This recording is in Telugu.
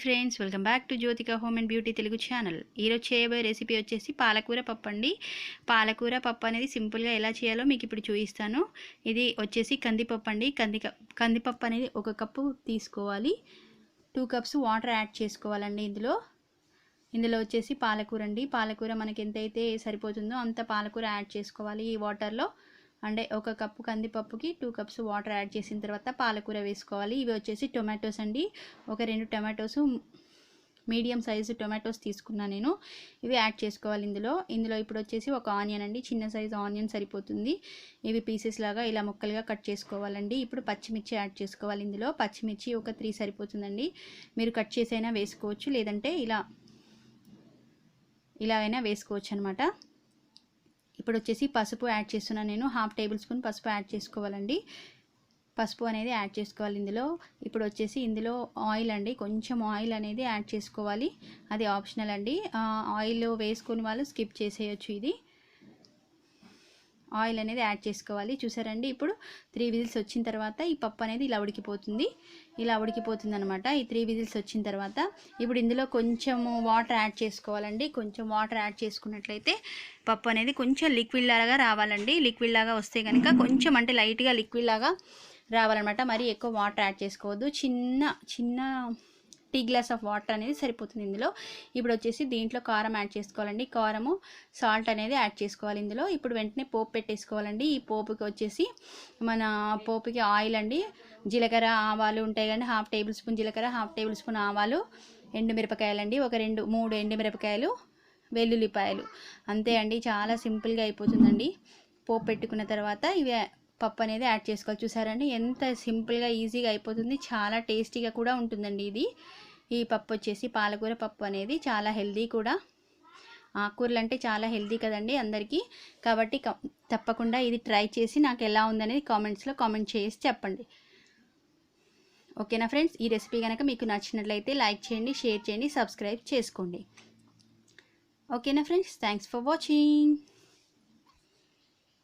Friends, welcome back to Jyothika home and beauty Telugu channel. ఈరోజు చేయబోయే రెసిపీ వచ్చేసి పాలకూర పప్పు అండి. పాలకూర పప్పు అనేది సింపుల్గా ఎలా చేయాలో మీకు ఇప్పుడు చూపిస్తాను. ఇది వచ్చేసి కందిపప్పు అండి. కందిపప్పు అనేది 1 కప్పు తీసుకోవాలి. 2 కప్స్ వాటర్ యాడ్ చేసుకోవాలండి. ఇందులో వచ్చేసి పాలకూర అండి. పాలకూర మనకి ఎంతైతే సరిపోతుందో అంత పాలకూర యాడ్ చేసుకోవాలి ఈ వాటర్లో. అంటే 1 కప్పు కందిపప్పుకి 2 కప్స్ వాటర్ యాడ్ చేసిన తర్వాత పాలకూర వేసుకోవాలి. ఇవి వచ్చేసి టొమాటోస్ అండి. ఒక 2 టొమాటోస్ మీడియం సైజు టొమాటోస్ తీసుకున్నా నేను. ఇవి యాడ్ చేసుకోవాలి ఇందులో ఇప్పుడు వచ్చేసి ఒక ఆనియన్ అండి. చిన్న సైజు ఆనియన్ సరిపోతుంది. ఇవి పీసెస్ లాగా ఇలా ముక్కలుగా కట్ చేసుకోవాలండి. ఇప్పుడు పచ్చిమిర్చి యాడ్ చేసుకోవాలి. ఇందులో పచ్చిమిర్చి ఒక 3 సరిపోతుందండి. మీరు కట్ చేసైనా వేసుకోవచ్చు, లేదంటే ఇలా అయినా వేసుకోవచ్చు అనమాట. ఇప్పుడు వచ్చేసి పసుపు యాడ్ చేస్తున్నాను నేను. 1/2 టేబుల్ స్పూన్ పసుపు యాడ్ చేసుకోవాలండి. పసుపు అనేది యాడ్ చేసుకోవాలి ఇప్పుడు వచ్చేసి ఇందులో ఆయిల్ అండి. కొంచెం ఆయిల్ అనేది యాడ్ చేసుకోవాలి. అది ఆప్షనల్ అండి. ఆయిల్ వేసుకొని వాళ్ళు స్కిప్ చేసేయచ్చు. ఇది ఆయిల్ అనేది యాడ్ చేసుకోవాలి. చూసారండి, ఇప్పుడు 3 విజిల్స్ వచ్చిన తర్వాత ఈ పప్పు అనేది ఇలా ఉడికిపోతుంది అనమాట. ఈ 3 విజిల్స్ వచ్చిన తర్వాత ఇప్పుడు ఇందులో కొంచెం వాటర్ యాడ్ చేసుకోవాలండి. కొంచెం వాటర్ యాడ్ చేసుకున్నట్లయితే పప్పు అనేది కొంచెం లిక్విడ్ లాగా రావాలండి. లిక్విడ్ లాగా వస్తే కనుక కొంచెం అంటే లైట్గా లిక్విడ్ లాగా రావాలన్నమాట. మరి ఎక్కువ వాటర్ యాడ్ చేసుకోవద్దు. చిన్న టీ గ్లాస్ ఆఫ్ వాటర్ అనేది సరిపోతుంది ఇందులో. ఇప్పుడు వచ్చేసి దీంట్లో కారం యాడ్ చేసుకోవాలండి. కారము, సాల్ట్ అనేది యాడ్ చేసుకోవాలి ఇందులో. ఇప్పుడు వెంటనే పోపు పెట్టేసుకోవాలండి. ఈ పోపుకి వచ్చేసి పోపుకి ఆయిల్ అండి. జీలకర్ర, ఆవాలు ఉంటాయి కానీ 1/2 టేబుల్ స్పూన్ జీలకర్ర, 1/2 టేబుల్ స్పూన్ ఆవాలు, ఎండుమిరపకాయలండి, ఒక 2-3 ఎండుమిరపకాయలు, వెల్లుల్లిపాయలు. అంతే అండి, చాలా సింపుల్గా అయిపోతుందండి. పోపు పెట్టుకున్న తర్వాత ఇవి పప్పు అనేది యాడ్ చేసుకోవాలి. చూసారండి ఎంత సింపుల్గా ఈజీగా అయిపోతుంది. చాలా టేస్టీగా కూడా ఉంటుందండి ఈ పప్పు వచ్చేసి. పాలకూర పప్పు అనేది చాలా హెల్దీ కూడా. ఆకుకూరలు అంటే చాలా హెల్దీ కదండి అందరికీ. కాబట్టి తప్పకుండా ఇది ట్రై చేసి నాకు ఎలా ఉందనేది కామెంట్స్లో కామెంట్ చేసి చెప్పండి. ఓకేనా ఫ్రెండ్స్, ఈ రెసిపీ కనుక మీకు నచ్చినట్లయితే లైక్ చేయండి, షేర్ చేయండి, సబ్స్క్రైబ్ చేసుకోండి. ఓకేనా ఫ్రెండ్స్, థ్యాంక్స్ ఫర్ వాచింగ్.